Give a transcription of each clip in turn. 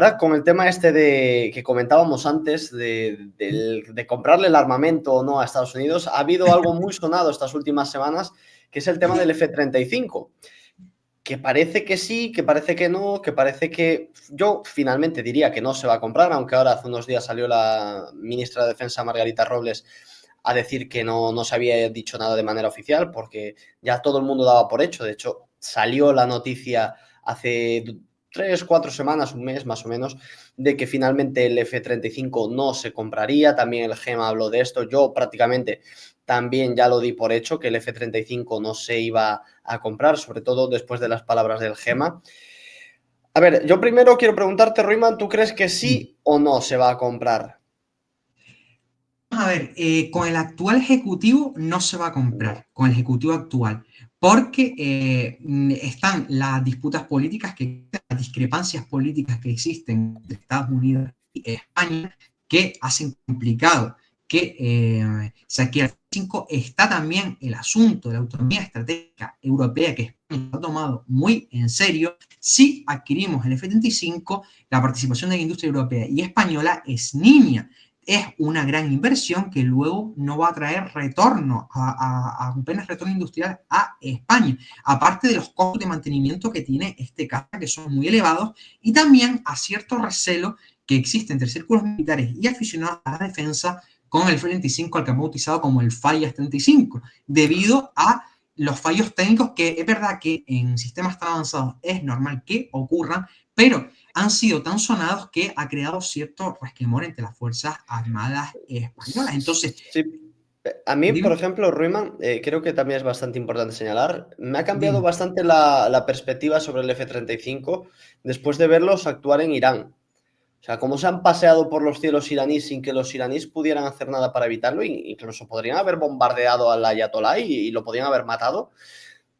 Ahora, con el tema este que comentábamos antes de comprarle el armamento o no a Estados Unidos, ha habido algo muy sonado estas últimas semanas, que es el tema del F-35, que parece que sí, que parece que no, que parece que yo finalmente diría que no se va a comprar, aunque ahora hace unos días salió la ministra de Defensa, Margarita Robles, a decir que no se había dicho nada de manera oficial, porque ya todo el mundo daba por hecho. De hecho, salió la noticia hace 3, 4 semanas, un mes más o menos, de que finalmente el F-35 no se compraría. También el GEMA habló de esto. Yo prácticamente también ya lo di por hecho, que el F-35 no se iba a comprar, sobre todo después de las palabras del GEMA. A ver, yo primero quiero preguntarte, Ruiman, ¿tú crees que sí o no se va a comprar? A ver, con el actual ejecutivo no se va a comprar, con el ejecutivo actual, porque están las disputas políticas, las discrepancias políticas que existen entre Estados Unidos y España, que hacen complicado que se adquiera el F-35. Está también el asunto de la autonomía estratégica europea, que España ha tomado muy en serio. Si adquirimos el F-35, la participación de la industria europea y española es nimia. Es una gran inversión que luego no va a traer retorno, apenas retorno industrial a España, aparte de los costos de mantenimiento que tiene este caza, que son muy elevados, y también a cierto recelo que existe entre círculos militares y aficionados a la defensa con el F-35, al que hemos bautizado como el Fallas 35, debido a los fallos técnicos que es verdad que en sistemas tan avanzados es normal que ocurran, pero han sido tan sonados que ha creado cierto resquemor entre las Fuerzas Armadas españolas. Entonces, Sí. A mí, por dime, ejemplo, Ruiman, creo que también es bastante importante señalar, me ha cambiado dime. bastante la perspectiva sobre el F-35 después de verlos actuar en Irán. O sea, cómo se han paseado por los cielos iraníes sin que los iraníes pudieran hacer nada para evitarlo, incluso podrían haber bombardeado al ayatolá y lo podrían haber matado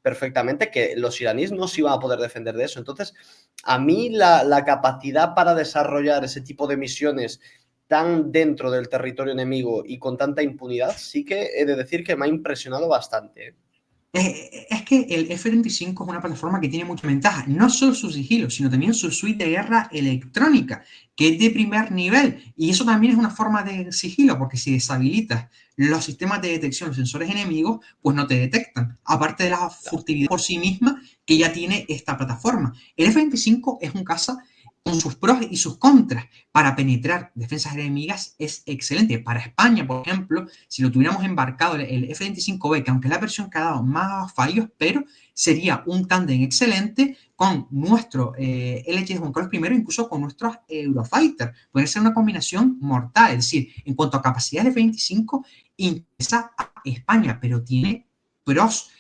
perfectamente, que los iraníes no se iban a poder defender de eso. Entonces, a mí la capacidad para desarrollar ese tipo de misiones tan dentro del territorio enemigo y con tanta impunidad, sí que he de decir que me ha impresionado bastante, ¿eh? Es que el F-35 es una plataforma que tiene mucha ventaja, no solo su sigilo, sino también su suite de guerra electrónica, que es de primer nivel. Y eso también es una forma de sigilo, porque si deshabilitas los sistemas de detección, los sensores enemigos, pues no te detectan. Aparte de la furtividad por sí misma que ya tiene esta plataforma. El F-25 es un caza con sus pros y sus contras. Para penetrar defensas enemigas es excelente. Para España, por ejemplo, si lo tuviéramos embarcado el F-25B, que aunque es la versión que ha dado más fallos, pero sería un tándem excelente con nuestro LH de Juan Carlos I, incluso con nuestros Eurofighter. Puede ser una combinación mortal. Es decir, en cuanto a capacidad de F-25, interesa a España, pero tiene pros,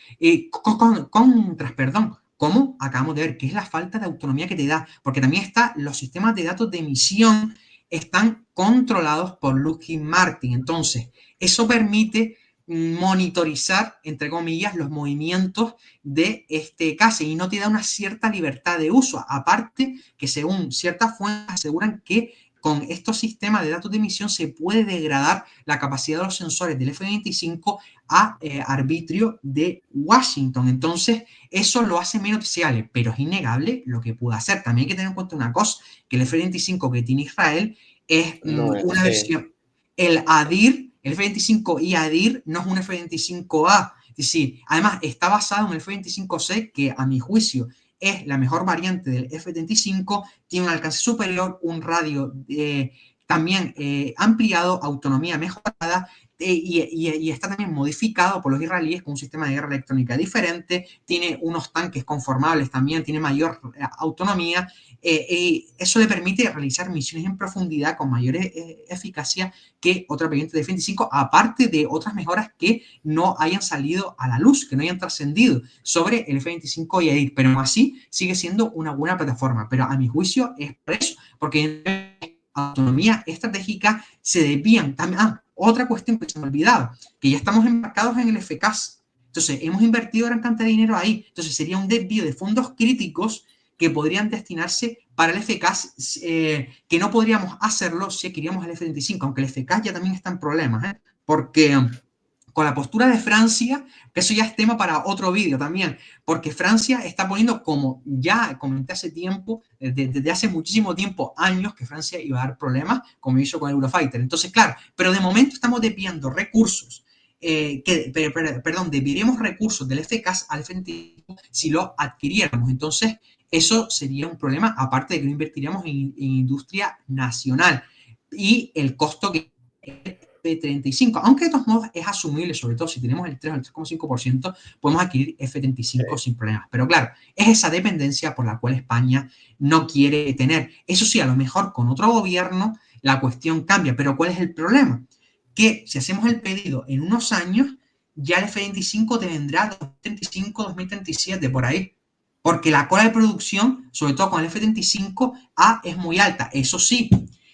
contras, perdón, como acabamos de ver, que es la falta de autonomía que te da, porque también está los sistemas de datos de emisión están controlados por Lockheed Martin. Entonces, eso permite monitorizar, entre comillas, los movimientos de este caza y no te da una cierta libertad de uso. Aparte que según ciertas fuentes aseguran que con estos sistemas de datos de emisión se puede degradar la capacidad de los sensores del F-25 a arbitrio de Washington. Entonces, eso lo hace menos deseable, pero es innegable lo que puede hacer. También hay que tener en cuenta una cosa, que el F-25 que tiene Israel es No, una sí. versión. El ADIR, el F-25 y ADIR no es un F-25A. Es decir, además está basado en el F-25C, que a mi juicio es la mejor variante del F-35, tiene un alcance superior, un radio también ampliado, autonomía mejorada, y está también modificado por los israelíes con un sistema de guerra electrónica diferente, tiene unos tanques conformables también, tiene mayor autonomía, y eso le permite realizar misiones en profundidad con mayor eficacia que otra variante de F-25, aparte de otras mejoras que no hayan salido a la luz, que no hayan trascendido sobre el F-25 y EDIR, pero así sigue siendo una buena plataforma, pero a mi juicio es por eso, porque en autonomía estratégica se desvían también. Otra cuestión que se me olvidaba, que ya estamos embarcados en el FCAS. Entonces, hemos invertido gran cantidad de dinero ahí. Entonces, sería un desvío de fondos críticos que podrían destinarse para el FCAS, que no podríamos hacerlo si queríamos el F-35, aunque el FCAS ya también está en problemas, porque con la postura de Francia, que eso ya es tema para otro vídeo también, porque Francia está poniendo, como ya comenté hace tiempo, desde hace muchísimo tiempo, años, que Francia iba a dar problemas, como hizo con Eurofighter. Entonces, claro, pero de momento estamos desviando recursos, perdón, desviaríamos recursos del FCAS al F-35 si lo adquiriéramos. Entonces, eso sería un problema, aparte de que no invertiríamos en industria nacional y el costo que F-35, aunque de todos modos es asumible, sobre todo si tenemos el 3 o el 3,5%, podemos adquirir F-35 sin problemas. Pero claro, es esa dependencia por la cual España no quiere tener. Eso sí, a lo mejor con otro gobierno la cuestión cambia, pero ¿cuál es el problema? Que si hacemos el pedido en unos años, ya el F-25 te vendrá 2035, 2037, por ahí. Porque la cola de producción, sobre todo con el F-35A, es muy alta. Eso sí,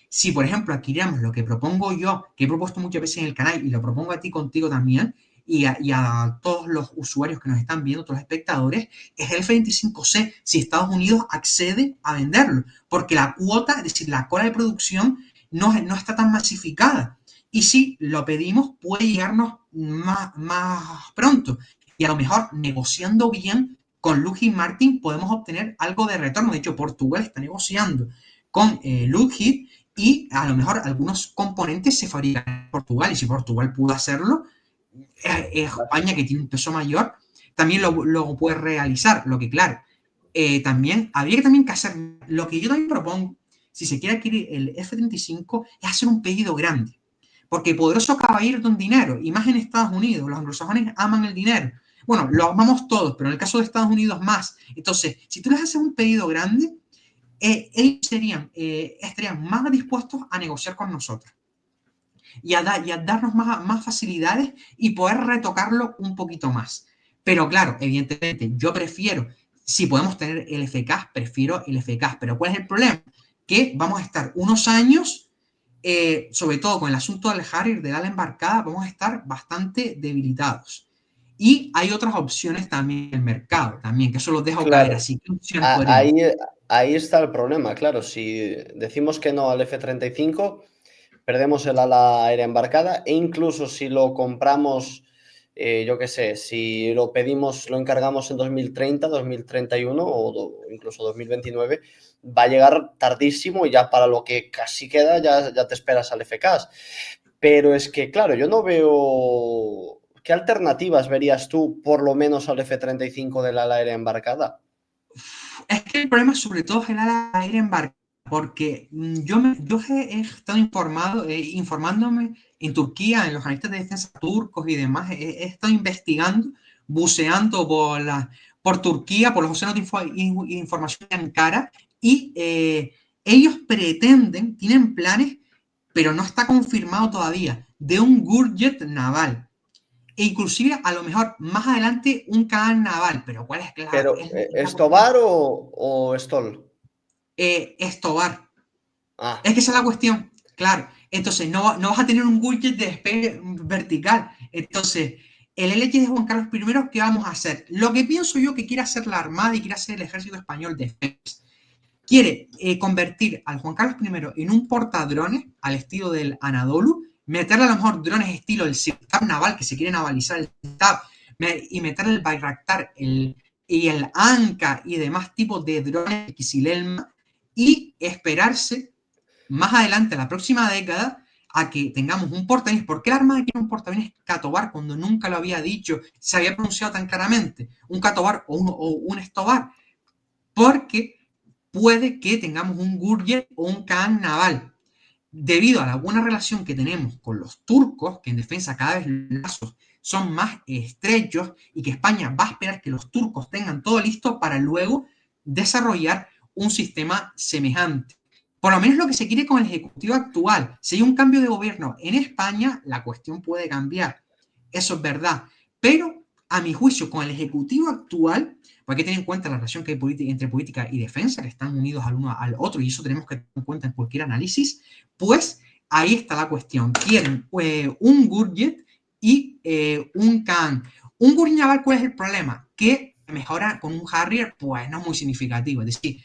si por ejemplo adquiriéramos lo que propongo yo, que he propuesto muchas veces en el canal y lo propongo a ti contigo también, y a todos los usuarios que nos están viendo, todos los espectadores, es el F-25C si Estados Unidos accede a venderlo, porque la cuota, es decir, la cola de producción no está tan masificada. Y si lo pedimos, puede llegarnos más pronto. Y a lo mejor negociando bien con Lockheed Martin podemos obtener algo de retorno. De hecho, Portugal está negociando con Lockheed y a lo mejor algunos componentes se fabrican en Portugal. Y si Portugal pudo hacerlo, España, que tiene un peso mayor, también lo puede realizar. Lo que, claro, también habría también que hacer, lo que yo también propongo, si se quiere adquirir el F-35, es hacer un pedido grande. Porque poderoso caballero de un dinero, y más en Estados Unidos, los anglosajones aman el dinero. Bueno, lo amamos todos, pero en el caso de Estados Unidos más. Entonces, si tú les haces un pedido grande, ellos estarían más dispuestos a negociar con nosotros y a darnos más facilidades y poder retocarlo un poquito más. Pero claro, evidentemente, yo prefiero, si podemos tener el FCAS, prefiero el FCAS. Pero ¿cuál es el problema? Que vamos a estar unos años, sobre todo con el asunto del Harrier, de la embarcada, vamos a estar bastante debilitados. Y hay otras opciones también en el mercado, también, que eso los dejo caer. Claro, Así que opciones podríamos. ahí está el problema, claro. Si decimos que no al F-35, perdemos el ala aérea embarcada e incluso si lo compramos, yo qué sé, si lo pedimos, lo encargamos en 2030, 2031 o incluso 2029, va a llegar tardísimo y ya para lo que casi queda ya te esperas al FCAS. Pero es que, claro, yo no veo... ¿Qué alternativas verías tú, por lo menos al F-35 del ala aérea embarcada? Es que el problema sobre todo es el ala aérea embarcada, porque yo he estado informándome en Turquía, en los analistas de defensa turcos y demás, he estado investigando, buceando por Turquía, por los océanos de información de Ankara, y ellos pretenden, tienen planes, pero no está confirmado todavía, de un Gurjet naval. E inclusive a lo mejor más adelante un canal naval, pero ¿cuál es Pero, es la cuestión? ¿Estobar o Stoll? Estobar. Ah, Es que esa es la vale. cuestión, claro. Entonces no vas a tener un widget de despegue vertical. Entonces, el LH de Juan Carlos I, ¿qué vamos a hacer? Lo que pienso yo que quiere hacer la Armada y quiere hacer el Ejército Español de defensa. Quiere convertir al Juan Carlos I en un portadrones al estilo del Anadolu, meterle a lo mejor drones estilo el SITAB naval, que se quiere navalizar el SITAB, y meterle el Bayraktar y el Anka y demás tipos de drones Kisilelma y esperarse más adelante, la próxima década, a que tengamos un portaaviones. ¿Por qué la Armada quiere un portaaviones Catobar cuando nunca lo había dicho, se había pronunciado tan claramente? Un Catobar o un Estobar. Porque puede que tengamos un Gurjet o un Khan naval. Debido a la buena relación que tenemos con los turcos, que en defensa cada vez los lazos son más estrechos y que España va a esperar que los turcos tengan todo listo para luego desarrollar un sistema semejante. Por lo menos lo que se quiere con el Ejecutivo actual. Si hay un cambio de gobierno en España, la cuestión puede cambiar. Eso es verdad. Pero, a mi juicio, con el Ejecutivo actual, porque hay que tener en cuenta la relación que hay entre política y defensa, que están unidos al uno al otro, y eso tenemos que tener en cuenta en cualquier análisis, pues ahí está la cuestión. Quieren un Gurjet y un Khan. Un Gurjet naval, ¿cuál es el problema? Que mejora con un Harrier, pues no es muy significativo. Es decir,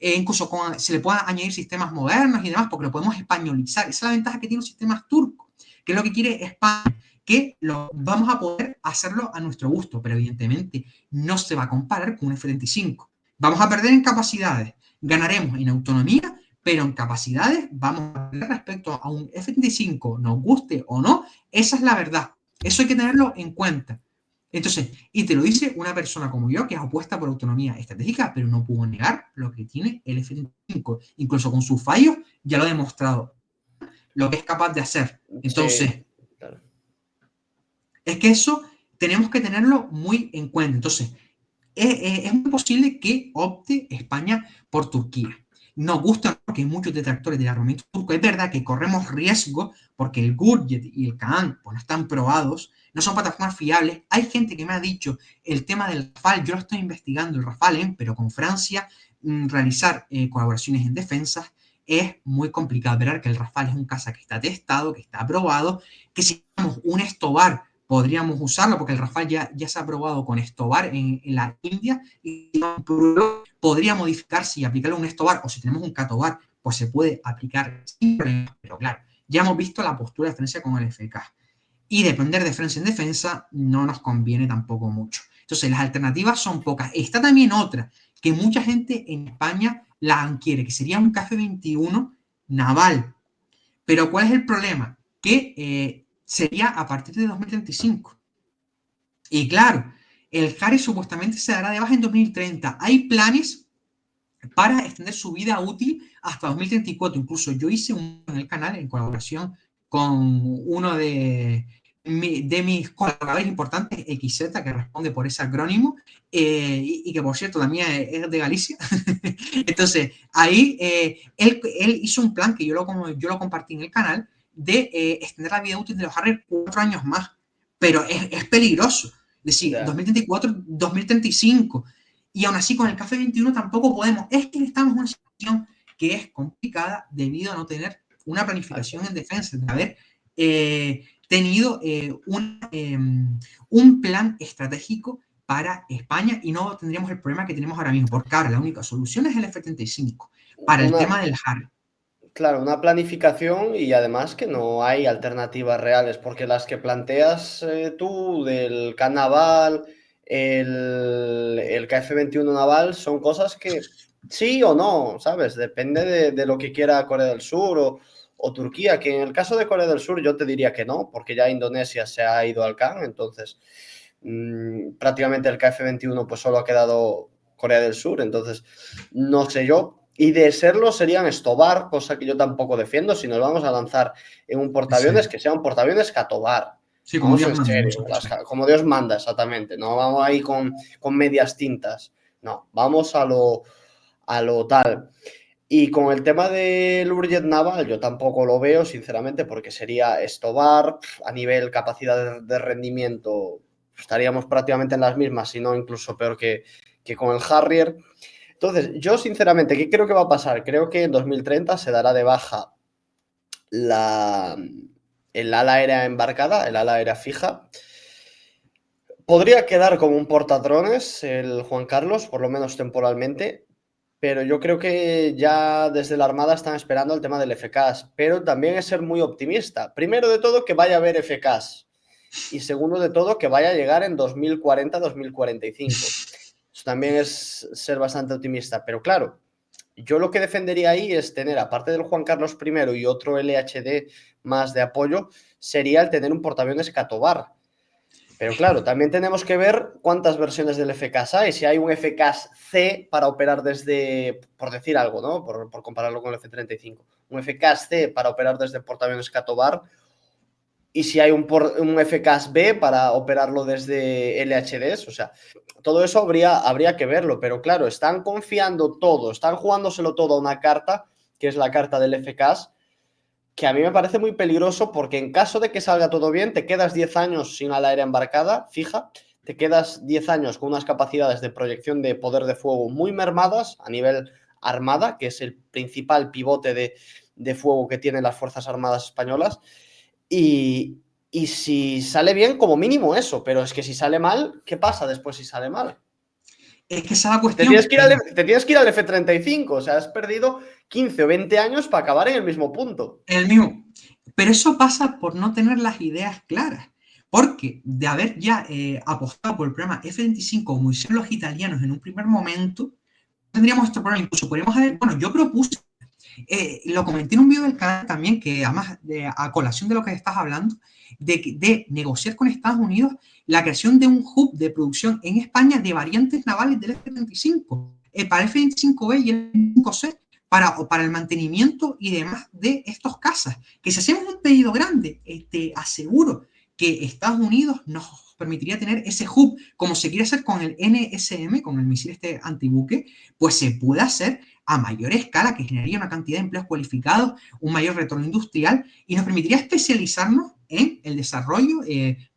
incluso se le pueden añadir sistemas modernos y demás, porque lo podemos españolizar. Esa es la ventaja que tienen los sistemas turcos, que es lo que quiere España, que vamos a poder hacerlo a nuestro gusto, pero evidentemente no se va a comparar con un F-35. Vamos a perder en capacidades, ganaremos en autonomía, pero en capacidades vamos a perder respecto a un F-35, nos guste o no, esa es la verdad. Eso hay que tenerlo en cuenta. Entonces, y te lo dice una persona como yo, que es opuesta por autonomía estratégica, pero no pudo negar lo que tiene el F-35. Incluso con sus fallos, ya lo ha demostrado, lo que es capaz de hacer. Entonces, Sí, claro. es que eso tenemos que tenerlo muy en cuenta. Entonces, es muy posible que opte España por Turquía. Nos gusta porque hay muchos detractores del armamento turco. Es verdad que corremos riesgo porque el Gurjet y el Kaan pues, no están probados, no son plataformas fiables. Hay gente que me ha dicho el tema del Rafale, yo lo estoy investigando el Rafale, pero con Francia realizar colaboraciones en defensa es muy complicado. Ver que el Rafale es un caza que está testado, que está aprobado, que si tenemos un Estobar podríamos usarlo porque el Rafale ya se ha probado con Estobar en la India y podría modificarse y aplicarlo a un Estobar o si tenemos un Catobar, pues se puede aplicar sin problema, pero claro, ya hemos visto la postura de Francia con el FK y depender de Francia en defensa no nos conviene tampoco mucho. Entonces las alternativas son pocas. Está también otra que mucha gente en España la quiere, que sería un KF-21 naval. Pero ¿cuál es el problema? Que sería a partir de 2035. Y claro, el Harris supuestamente se dará de baja en 2030. Hay planes para extender su vida útil hasta 2034. Incluso yo hice un en el canal en colaboración con uno de mis colaboradores importantes, XZ, que responde por ese acrónimo, y que por cierto también es de Galicia. Entonces, ahí él hizo un plan que yo lo compartí en el canal de extender la vida útil de los Harrier 4 años más, pero es peligroso. Es decir, Ya. 2034, 2035. Y aún así con el Café 21 tampoco podemos. Es que estamos en una situación que es complicada debido a no tener una planificación en defensa, de haber tenido un plan estratégico para España y no tendríamos el problema que tenemos ahora mismo, porque ahora la única solución es el F-35 para el Una, tema del Harry. claro, una planificación y además que no hay alternativas reales, porque las que planteas tú del CAN naval, el KF-21 naval, son cosas que sí o no, ¿sabes? Depende de lo que quiera Corea del Sur o Turquía, que en el caso de Corea del Sur yo te diría que no, porque ya Indonesia se ha ido al CAN, entonces prácticamente el KF-21 pues solo ha quedado Corea del Sur, entonces no sé yo. Y de serlo serían Estobar, cosa que yo tampoco defiendo. Si nos vamos a lanzar en un portaaviones, que sea un portaaviones Catobar. Sí, como Vamos Dios en manda. serio, como Dios manda, exactamente. No vamos ahí con medias tintas. No, vamos a lo tal. Y con el tema del Urjet Naval, yo tampoco lo veo, sinceramente, porque sería Estobar a nivel capacidad de rendimiento. Estaríamos prácticamente en las mismas, si no incluso peor que con el Harrier. Entonces, yo sinceramente, ¿qué creo que va a pasar? Creo que en 2030 se dará de baja la, el ala aérea embarcada, el ala aérea fija. Podría quedar como un portadrones el Juan Carlos, por lo menos temporalmente, pero yo creo que ya desde la Armada están esperando el tema del FCAS, pero también es ser muy optimista. Primero de todo, que vaya a haber FCAS y segundo de todo, que vaya a llegar en 2040-2045. Eso también es ser bastante optimista, pero claro, yo lo que defendería ahí es tener, aparte del Juan Carlos I y otro LHD más de apoyo, sería el tener un portaaviones Catobar. Pero claro, también tenemos que ver cuántas versiones del FCAS hay. Si hay un FCAS C para operar desde, por decir algo, ¿no? Por compararlo con el F-35. Un FCAS C para operar desde portaaviones Catobar. Y si hay un FCAS B para operarlo desde LHDs. O sea, todo eso habría que verlo. Pero claro, están confiando todo, están jugándoselo todo a una carta, que es la carta del FCAS, que a mí me parece muy peligroso porque en caso de que salga todo bien, te quedas 10 años sin ala aérea embarcada, fija, te quedas 10 años con unas capacidades de proyección de poder de fuego muy mermadas a nivel armada, que es el principal pivote de fuego que tienen las Fuerzas Armadas españolas, y si sale bien, como mínimo eso, pero es que si sale mal, ¿qué pasa después si sale mal? Es que esa es la Te tienes cuestión. te tienes que ir al F-35, o sea, has perdido 15 o 20 años para acabar en el mismo punto. El mismo. Pero eso pasa por no tener las ideas claras. porque de haber ya apostado por el programa F-35 como hicieron los italianos en un primer momento, tendríamos este problema. Incluso podríamos haber, bueno, yo propuse, lo comenté en un video del canal también, que además a colación de lo que estás hablando, de negociar con Estados Unidos la creación de un hub de producción en España de variantes navales del F-35, para el F-25B y el F-25C, para el mantenimiento y demás de estos cazas. Que si hacemos un pedido grande, te aseguro que Estados Unidos nos permitiría tener ese hub, como se quiere hacer con el NSM, con el misil antibuque, pues se puede hacer a mayor escala, que generaría una cantidad de empleos cualificados, un mayor retorno industrial y nos permitiría especializarnos en el desarrollo,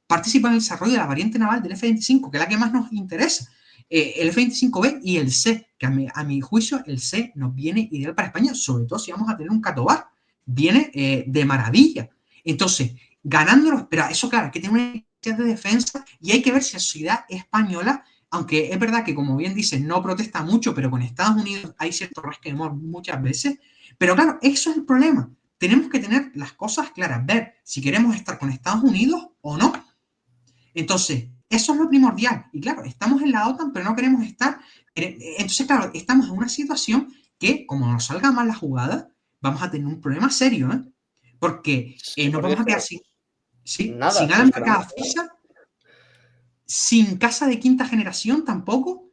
participar en el desarrollo de la variante naval del F-25, que es la que más nos interesa. El F-25B y el C, que a mi juicio el C nos viene ideal para España, sobre todo si vamos a tener un Catobar, viene de maravilla. Entonces, ganándonos, pero eso claro, hay que tener una necesidad de defensa y hay que ver si la sociedad española, aunque es verdad que, como bien dices, no protesta mucho, pero con Estados Unidos hay cierto resquemor muchas veces. Pero claro, eso es el problema. Tenemos que tener las cosas claras, ver si queremos estar con Estados Unidos o no. Entonces, eso es lo primordial. Y claro, estamos en la OTAN, pero no queremos estar. Entonces, claro, estamos en una situación que, como nos salga mal la jugada, vamos a tener un problema serio, ¿eh? Porque Sí, nos porque vamos es a que quedar sin nada, si Alan es que no hemos Fisa, sin casa de quinta generación tampoco.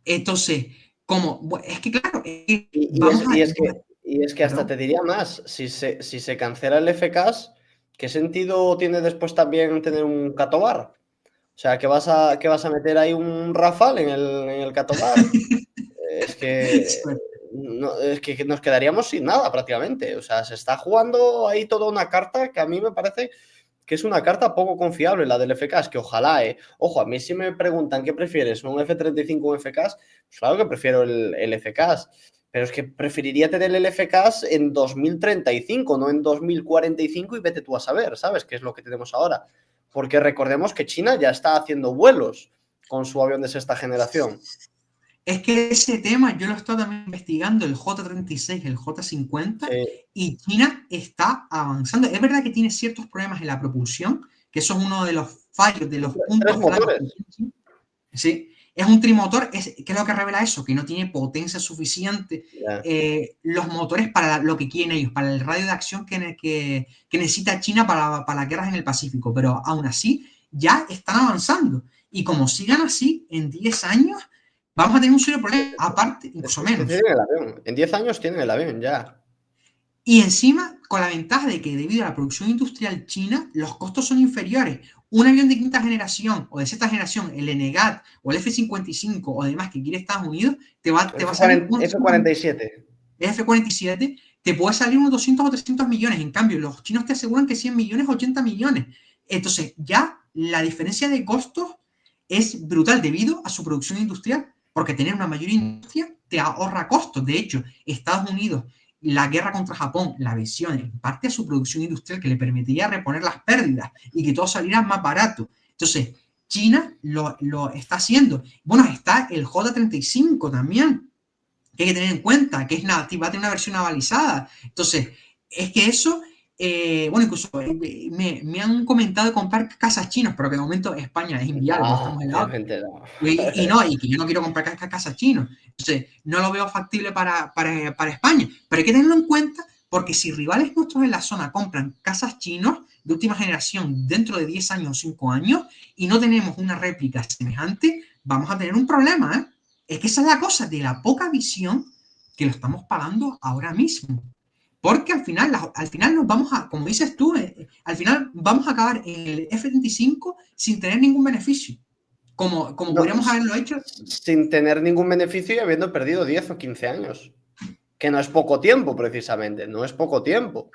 Entonces, como, es que claro, Y vamos es, a... y es que hasta Perdón. te diría más, si se cancela el FCAS, ¿qué sentido tiene después también tener un Catobar? O sea, que vas a meter ahí un Rafale en el Catobar. Es que, es que nos quedaríamos sin nada prácticamente. O sea, se está jugando ahí toda una carta que a mí me parece que es una carta poco confiable, la del FCAS, que ojalá, Ojo, a mí si me preguntan qué prefieres, un F-35 o un FCAS, pues claro que prefiero el FCAS, pero es que preferiría tener el FCAS en 2035, no en 2045 y vete tú a saber, ¿sabes? ¿Qué es lo que tenemos ahora? Porque recordemos que China ya está haciendo vuelos con su avión de sexta generación. Es que ese tema yo lo he estado también investigando, el J-36, el J-50, Sí, y China está avanzando. Es verdad que tiene ciertos problemas en la propulsión, que eso es uno de los fallos, de los tres puntos flacos que motores. tiene China. Sí, es un trimotor. ¿Qué es lo que revela eso? Que no tiene potencia suficiente Ya. los motores para lo que quieren ellos, para el radio de acción que necesita China para las guerras en el Pacífico. Pero aún así, ya están avanzando. Y como sigan así, en 10 años vamos a tener un serio problema, aparte, incluso Es que menos. tienen el avión. En 10 años tienen el avión, ya. Y encima, con la ventaja de que debido a la producción industrial china, los costos son inferiores. Un avión de quinta generación o de sexta generación, el NGAT o el F-55 o demás que quiere Estados Unidos, te va a salir unos F-47. F-47, te puede salir unos 200 o 300 millones. En cambio, los chinos te aseguran que 100 millones, 80 millones. Entonces, ya la diferencia de costos es brutal debido a su producción industrial, porque tener una mayor industria te ahorra costos. De hecho, Estados Unidos, la guerra contra Japón, la visión en parte a su producción industrial que le permitiría reponer las pérdidas y que todo saliera más barato. Entonces, China lo está haciendo. Bueno, está el J-35 también, que hay que tener en cuenta, que es va a tener una versión navalizada. Entonces, es que eso, bueno, incluso me han comentado de comprar casas chinas, pero que de momento España es inviable porque No, estamos en la OTAN. obviamente no. Y que yo no quiero comprar casas chinas. Entonces, no lo veo factible para España. Pero hay que tenerlo en cuenta porque si rivales nuestros en la zona compran casas chinos de última generación dentro de 10 años o 5 años y no tenemos una réplica semejante, vamos a tener un problema, ¿eh? Es que esa es la cosa de la poca visión que lo estamos pagando ahora mismo. Porque al final nos vamos a, como dices tú, al final vamos a acabar en el F-35 sin tener ningún beneficio. Como No, podríamos haberlo hecho. sin tener ningún beneficio y habiendo perdido 10 o 15 años. Que no es poco tiempo, precisamente. No es poco tiempo.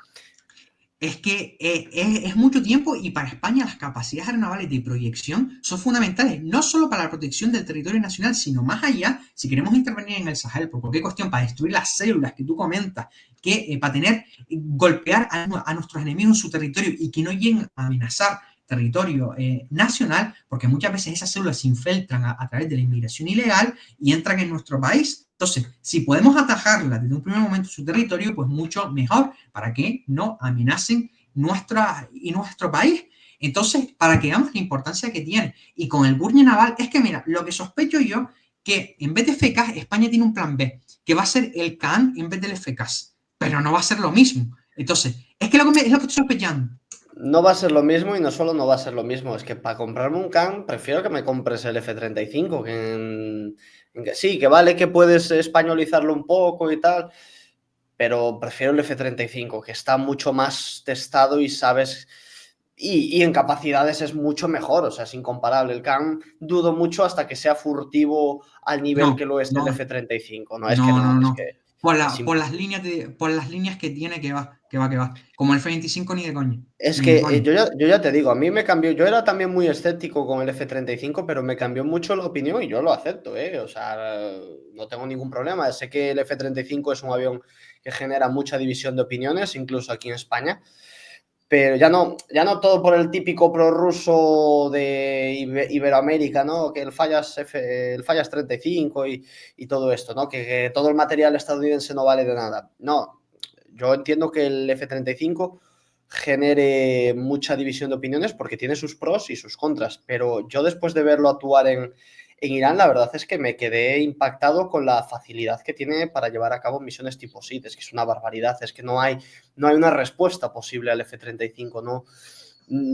Es que es mucho tiempo y para España las capacidades aeronavales de proyección son fundamentales, no solo para la protección del territorio nacional, sino más allá, si queremos intervenir en el Sahel por cualquier cuestión, para destruir las células que tú comentas, que para golpear a nuestros enemigos en su territorio y que no lleguen a amenazar territorio nacional, porque muchas veces esas células se infiltran a través de la inmigración ilegal y entran en nuestro país. Entonces, si podemos atajarla desde un primer momento su territorio, pues mucho mejor para que no amenacen nuestro país. Entonces, para que veamos la importancia que tiene. Y con el Gurney Naval, es que mira, lo que sospecho yo, que en vez de FCAS, España tiene un plan B, que va a ser el CAN en vez del FCAS, pero no va a ser lo mismo. Entonces, es que, es lo que estoy sospechando. No va a ser lo mismo y no solo no va a ser lo mismo, es que para comprarme un Can prefiero que me compres el F-35, sí, que vale que puedes españolizarlo un poco y tal, pero prefiero el F-35, que está mucho más testado y sabes, y en capacidades es mucho mejor, o sea, es incomparable. El Can dudo mucho hasta que sea furtivo al nivel que No, lo es el no, F-35, no es que no, no, no, es no. que es Por las líneas que tiene, que va. Como el F-25 ni de coña. Es Ni de que coña. yo ya te digo, a mí me cambió, yo era también muy escéptico con el F-35, pero me cambió mucho la opinión y yo lo acepto, ¿eh? O sea, no tengo ningún problema. Sé que el F-35 es un avión que genera mucha división de opiniones, incluso aquí en España, pero ya no todo por el típico prorruso de Iberoamérica, ¿no? Que el Fallas 35 y todo esto, ¿no? Que todo el material estadounidense no vale de nada. No, yo entiendo que el F-35 genere mucha división de opiniones porque tiene sus pros y sus contras, pero yo después de verlo actuar en Irán, la verdad es que me quedé impactado con la facilidad que tiene para llevar a cabo misiones tipo SEAD, es que es una barbaridad, es que no hay una respuesta posible al F-35, ¿no?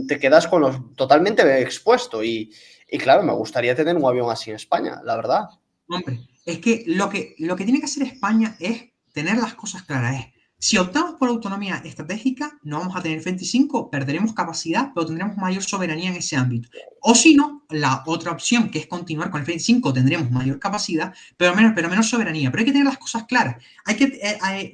Te quedas con los totalmente expuesto y claro, me gustaría tener un avión así en España, la verdad. Hombre, es que lo que tiene que hacer España es tener las cosas claras. Es, si optamos por autonomía estratégica, no vamos a tener F-25, perderemos capacidad, pero tendremos mayor soberanía en ese ámbito. O si no, la otra opción, que es continuar con el F-25, tendremos mayor capacidad, pero menos soberanía. Pero hay que tener las cosas claras.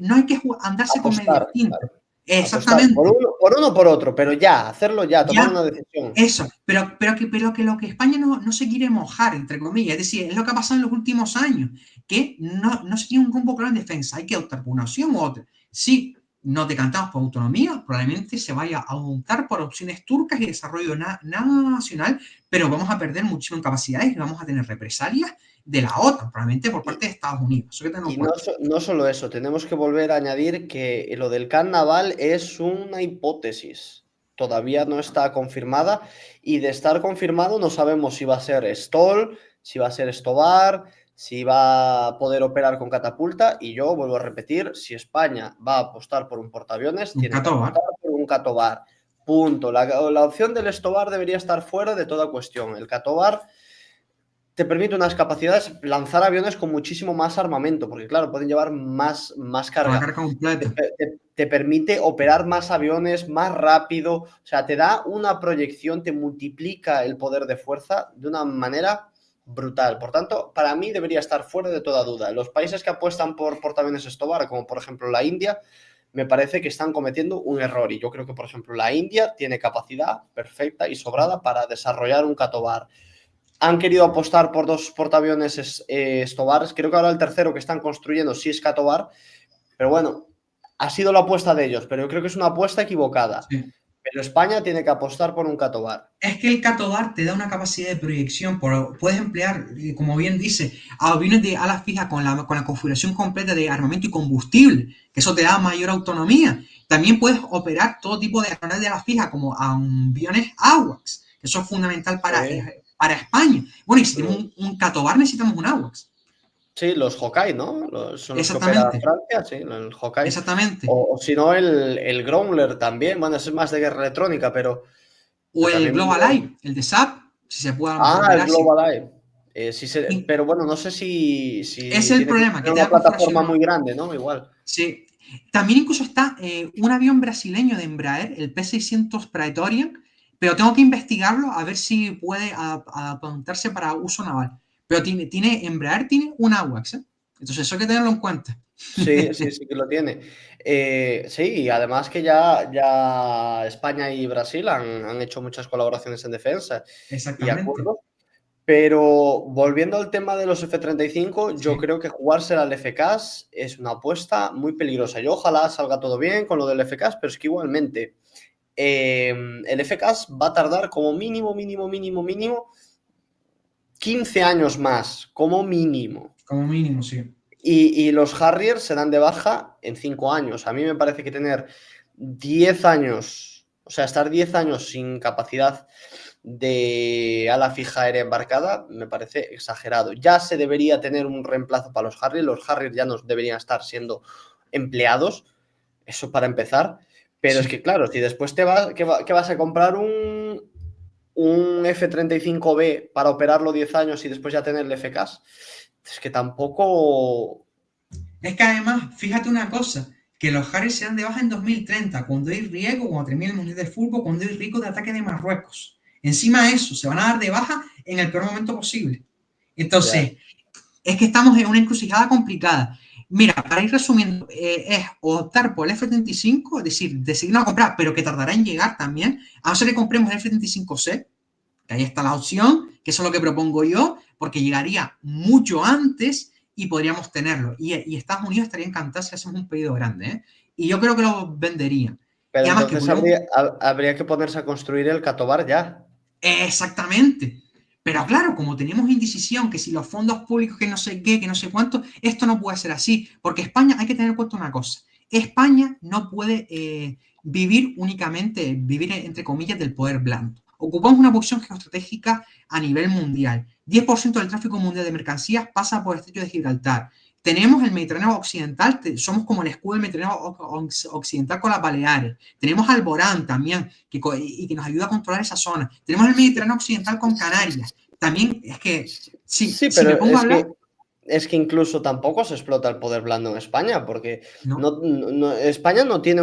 No hay que andarse con Apostar, medias tintas. claro, apostar Exactamente. por uno o por otro, pero ya, hacerlo ya, tomar Ya, una decisión. eso, pero que lo que España no se quiere mojar, entre comillas, es decir, es lo que ha pasado en los últimos años, que no se tiene un rumbo claro en defensa, hay que optar por una opción u otra. Si nos decantamos por autonomía, probablemente se vaya a optar por opciones turcas y desarrollo nacional, pero vamos a perder muchísimo en capacidades y vamos a tener represalias de la OTAN, probablemente por parte Y, de Estados Unidos. Eso hay que tenerlo en y no, cuenta. no solo eso, tenemos que volver a añadir que lo del CAN naval es una hipótesis. Todavía no está confirmada y de estar confirmado no sabemos si va a ser STOL, si va a ser Stobar, si va a poder operar con catapulta y yo vuelvo a repetir, si España va a apostar por un portaaviones, Un tiene que Catobar. apostar por un Catobar. Punto. La opción del Stobar debería estar fuera de toda cuestión. El Catobar te permite unas capacidades, lanzar aviones con muchísimo más armamento, porque claro, pueden llevar más Con la carga. carga Te, completa. te permite operar más aviones más rápido, o sea, te da una proyección, te multiplica el poder de fuerza de una manera brutal. Por tanto, para mí debería estar fuera de toda duda. Los países que apuestan por portaaviones Stobar, como por ejemplo la India, me parece que están cometiendo un error. Y yo creo que, por ejemplo, la India tiene capacidad perfecta y sobrada para desarrollar un Catobar. Han querido apostar por dos portaaviones Stobar. Creo que ahora el tercero que están construyendo sí es Catobar, pero bueno, ha sido la apuesta de ellos, pero yo creo que es una apuesta equivocada. Sí. Pero España tiene que apostar por un Catobar. Es que el Catobar te da una capacidad de proyección, puedes emplear, como bien dice, aviones de ala fija con la configuración completa de armamento y combustible, que eso te da mayor autonomía. También puedes operar todo tipo de aeronaves de ala fija, como aviones AWACS, que eso es fundamental Sí, para España. Bueno, y si tenemos los, un Catobar, necesitamos un AWACS. sí, los Hawkeye, ¿no? Son los que opera Exactamente, Francia, sí, el Hawkeye. exactamente. O si no, el Growler también. Bueno, ese es más de guerra electrónica, O pero el también. Global Eye, el de SAP, si se puede a lo mejor Ah, el operar. Si, Global Eye. Pero bueno, no sé si, ese es si el tiene que problema, que tener te una da plataforma configuración. muy grande, ¿no? Igual. Sí. También incluso está un avión brasileño de Embraer, el P600 Praetorian, pero tengo que investigarlo a ver si puede apuntarse para uso naval. Pero Embraer tiene un AWACS, ¿eh? Entonces eso hay que tenerlo en cuenta. Sí, sí, sí que lo tiene. Sí, y además que ya España y Brasil han hecho muchas colaboraciones en defensa y Exactamente. acuerdos. Pero volviendo al tema de los F-35, yo Sí. creo que jugársela al FCAS es una apuesta muy peligrosa. Yo ojalá salga todo bien con lo del FCAS, pero es que igualmente el FCAS va a tardar como mínimo, mínimo, mínimo, mínimo 15 años más, como mínimo. Como mínimo, sí. Y los Harriers se dan de baja en 5 años. A mí me parece que tener 10 años O sea, estar 10 años sin capacidad de ala fija aérea embarcada me parece exagerado. Ya se debería tener un reemplazo para los Harrier ya no deberían estar siendo empleados, eso para empezar, pero es Sí. que claro, si después que vas a comprar un F-35B para operarlo 10 años y después ya tener el FCAS, es que tampoco... Es que además, fíjate una cosa, que los Harry se dan de baja en 2030, cuando hay riesgo, cuando termine el Mundial de Fútbol, cuando hay riesgo de ataque de Marruecos. Encima de eso, se van a dar de baja en el peor momento posible. Ya. Entonces, es que estamos en una encrucijada complicada. Mira, para ir resumiendo, es optar por el F-35, es decir, decidirnos a comprar, pero que tardará en llegar también, a no ser que compremos el F-35C, que ahí está la opción, que eso es lo que propongo yo, porque llegaría mucho antes y podríamos tenerlo. Y Estados Unidos estaría encantado si hacemos un pedido grande, ¿eh? Y yo creo que lo venderían. Pero Y además que entonces volvemos habría que ponerse a construir el Catobar ya. exactamente. Pero claro, como tenemos indecisión, que si los fondos públicos, que no sé qué, que no sé cuánto, esto no puede ser así. Porque España, hay que tener en cuenta una cosa. España no puede vivir únicamente, vivir entre comillas, del poder blando. Ocupamos una posición geoestratégica a nivel mundial. 10% del tráfico mundial de mercancías pasa por el estrecho de Gibraltar. Tenemos el Mediterráneo occidental, somos como el escudo del Mediterráneo occidental con las Baleares. Tenemos Alborán también, que nos ayuda a controlar esa zona. Tenemos el Mediterráneo occidental con Canarias. También es que, Sí, si me pero pongo a hablar, es que incluso tampoco se explota el poder blando en España, porque no. España no tiene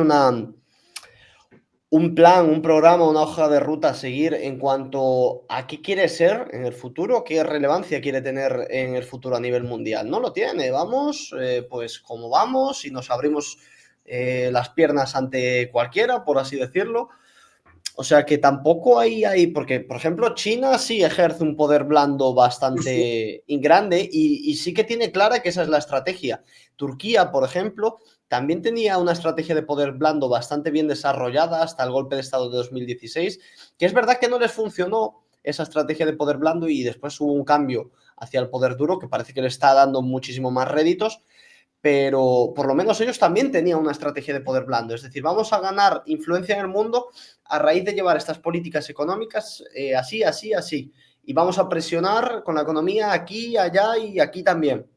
un plan, un programa, una hoja de ruta a seguir en cuanto a qué quiere ser en el futuro, qué relevancia quiere tener en el futuro a nivel mundial. No lo tiene, vamos pues como vamos y nos abrimos las piernas ante cualquiera, por así decirlo. O sea que tampoco hay, porque por ejemplo China sí ejerce un poder blando bastante grande y sí que tiene clara que esa es la estrategia. Turquía, por ejemplo, también tenía una estrategia de poder blando bastante bien desarrollada hasta el golpe de Estado de 2016, que es verdad que no les funcionó esa estrategia de poder blando y después hubo un cambio hacia el poder duro que parece que le está dando muchísimo más réditos, pero por lo menos ellos también tenían una estrategia de poder blando. Es decir, vamos a ganar influencia en el mundo a raíz de llevar estas políticas económicas así, así, así. Y vamos a presionar con la economía aquí, allá y aquí también.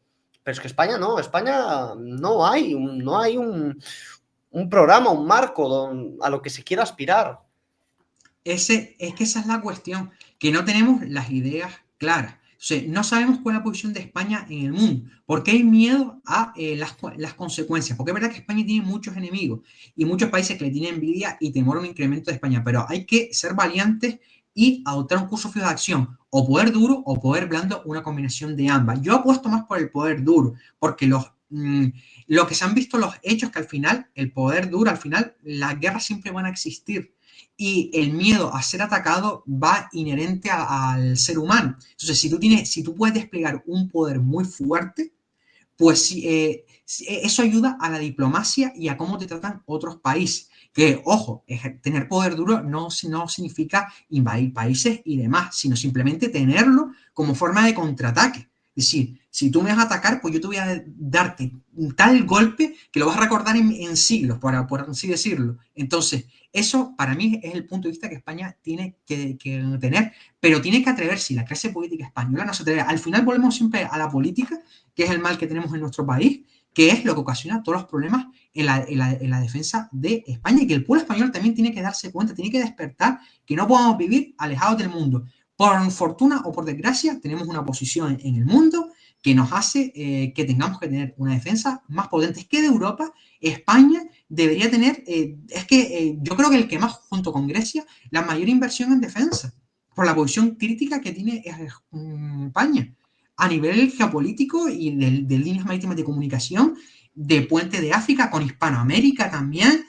Pero es que España no hay, un programa, un marco a lo que se quiera aspirar. Es que esa es la cuestión, que no tenemos las ideas claras. O sea, no sabemos cuál es la posición de España en el mundo, porque hay miedo a las consecuencias, porque es verdad que España tiene muchos enemigos y muchos países que le tienen envidia y temor a un incremento de España, pero hay que ser valientes y adoptar un curso fijo de acción, o poder duro o poder blando, una combinación de ambas. Yo apuesto más por el poder duro, porque lo que se han visto los hechos que al final, el poder duro, al final, las guerras siempre van a existir y el miedo a ser atacado va inherente al ser humano. Entonces, si tú puedes desplegar un poder muy fuerte, pues eso ayuda a la diplomacia y a cómo te tratan otros países. Que, ojo, tener poder duro no significa invadir países y demás, sino simplemente tenerlo como forma de contraataque. Es decir, si tú me vas a atacar, pues yo te voy a darte tal golpe que lo vas a recordar en siglos, por así decirlo. Entonces, eso para mí es el punto de vista que España tiene que tener, pero tiene que atreverse. Y la clase política española no se atreve. Al final volvemos siempre a la política, que es el mal que tenemos en nuestro país, que es lo que ocasiona todos los problemas en la defensa de España y que el pueblo español también tiene que darse cuenta, tiene que despertar que no podemos vivir alejados del mundo. Por fortuna o por desgracia, tenemos una posición en el mundo que nos hace que tengamos que tener una defensa más potente. Es que de Europa, España debería tener, yo creo que el que más, junto con Grecia, la mayor inversión en defensa, por la posición crítica que tiene España a nivel geopolítico y de líneas marítimas de comunicación, de Puente de África con Hispanoamérica también,